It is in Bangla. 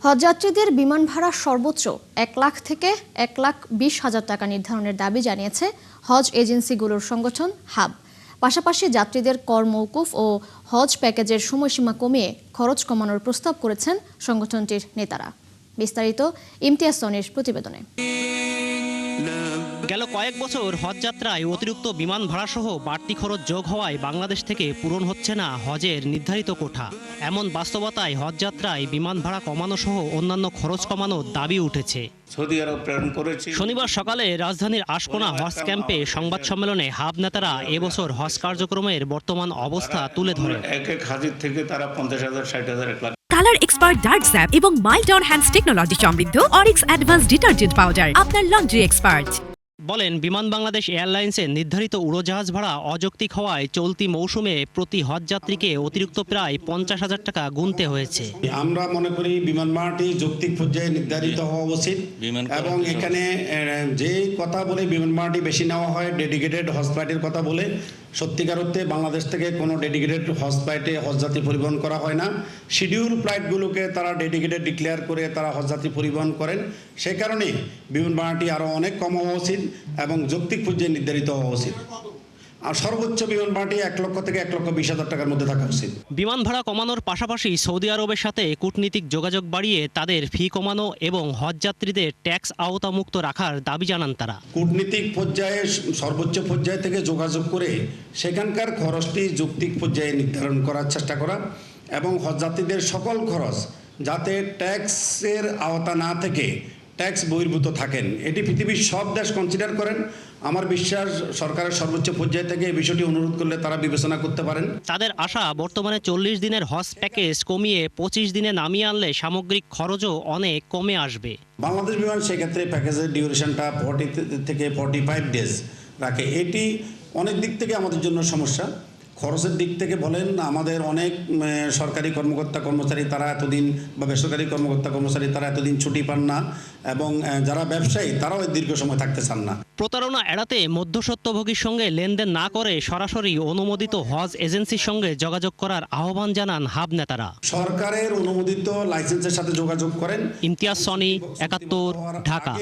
হজযাত্রীদের বিমান ভাড়া সর্বোচ্চ ১ লাখ থেকে ১,২০,০০০ টাকা নির্ধারণের দাবি জানিয়েছে হজ এজেন্সিগুলোর সংগঠন হাব। পাশাপাশি যাত্রীদের কর মওকুফ ও হজ প্যাকেজের সময়সীমা কমিয়ে খরচ কমানোর প্রস্তাব করেছেন সংগঠনটির নেতারা। বিস্তারিত ইমতিয়াজ সনির প্রতিবেদনে। গেল কয়েক বছর হজযাত্রায় অতিরিক্ত বিমান ভাড়াসহ বাড়তি খরচ যোগ হওয়ায় বাংলাদেশ থেকে পূরণ হচ্ছে না হজের নির্ধারিত কোঠা। এমন বাস্তবতায় হজযাত্রায় বিমান ভাড়া কমানো সহ অন্যান্য খরচ কমানোর দাবি উঠেছে। সৌদি আরব প্রেরণ করেছি। শনিবার সকালে রাজধানীর আশকোনা হজ ক্যাম্পে সংবাদ সম্মেলনে হাব নেতারা এবছর হজ কার্যক্রমের বর্তমান অবস্থা তুলে ধরে। এক হাজির থেকে তারা 50,000, 60,000, 1 lakh. Colour expert dark sap এবং মাইল্ড অন হ্যান্ডস টেকনোলজি সমৃদ্ধ অরিক্স অ্যাডভান্স ডিটারজেন্ট পাউডার আপনার লন্ড্রি এক্সপার্ট। বলেন, বিমান বাংলাদেশ এয়ারলাইন্সের নির্ধারিত উড়োজাহাজ ভাড়া অযৌক্তিক হওয়ায় চলতি মৌসুমে প্রতি হজযাত্রীকে অতিরিক্ত প্রায় 50,000 টাকা গুনতে হয়েছে। আমরা মনে করি বিমান ভাড়াটি যৌক্তিক পর্যায়ে নির্ধারিত হওয়া উচিত এবং এখানে যে কথা বলে বিমান ভাড়াটি বেশি নেওয়া হয় ডেডিকেটেড হজ ফ্লাইটের কথা বলে, সত্যিকার অর্থে বাংলাদেশ থেকে কোনো ডেডিকেটেড হজ ফ্লাইটে হজযাত্রী পরিবহন করা হয় না। শিডিউল ফ্লাইটগুলোকে তারা ডেডিকেটেড ডিক্লেয়ার করে তারা হজযাত্রী পরিবহন করেন। সেই কারণে বিমান ভাড়াটি আরও অনেক কম হওয়া উচিত এবং যৌক্তিক পর্যায়ে নির্ধারিত হওয়া উচিত। আর সর্বোচ্চ বিমান ভাড়াটি 1 লক্ষ থেকে 1,20,000 টাকার মধ্যে থাকা উচিত। বিমান ভাড়া কমানোর পাশাপাশি সৌদি আরবের সাথে কূটনীতিক যোগাযোগ বাড়িয়ে তাদের ফি কমানো এবং হজযাত্রীদের ট্যাক্স আওতামুক্ত রাখার দাবি জানান তারা। কূটনীতিক পর্যায়ে সর্বোচ্চ পর্যায় থেকে যোগাযোগ করে সেখানকার খরচটি যৌক্তিক পর্যায়ে নির্ধারণ করার চেষ্টা করা এবং হজযাত্রীদের সকল খরচ যাতে ট্যাক্সের আওতা না থেকে ট্যাক্স বহির্ভূত থাকেন, এটি পৃথিবীর সব দেশ কনসিডার করেন। আমার বিশ্বাস সরকারের সর্বোচ্চ পর্যায় থেকে এই বিষয়টি অনুরোধ করলে তারা বিবেচনা করতে পারেন। তাদের আশা, বর্তমানে 40 দিনের হজ প্যাকেজ কমিয়ে 25 দিনে নামিয়ে আনলে সামগ্রিক খরচও অনেক কমে আসবে। বাংলাদেশ বিমান সেক্ষেত্রে প্যাকেজের ডিউরেশনটা 40 থেকে 45 ডেজ রাখে। এটি অনেক দিক থেকে আমাদের জন্য সমস্যা। খরচের দিক থেকে বলেন, আমাদের অনেক সরকারি কর্মকর্তা কর্মচারী তারা এতদিন বা বেসরকারি কর্মকর্তা কর্মচারী তারা এতদিন ছুটি পান না এবং যারা ব্যবসায়ী তারাও দীর্ঘ সময় থাকতে চান না। প্রতারণা এড়াতে মধ্যস্বত্বভোগীর সঙ্গে লেনদেন না করে সরাসরি অনুমোদিত হজ এজেন্সির সঙ্গে যোগাযোগ করার আহ্বান জানান হাব নেতারা। সরকারের অনুমোদিত লাইসেন্সের সাথে যোগাযোগ করেন। ইমতিয়াজ সনি, 71, ঢাকা।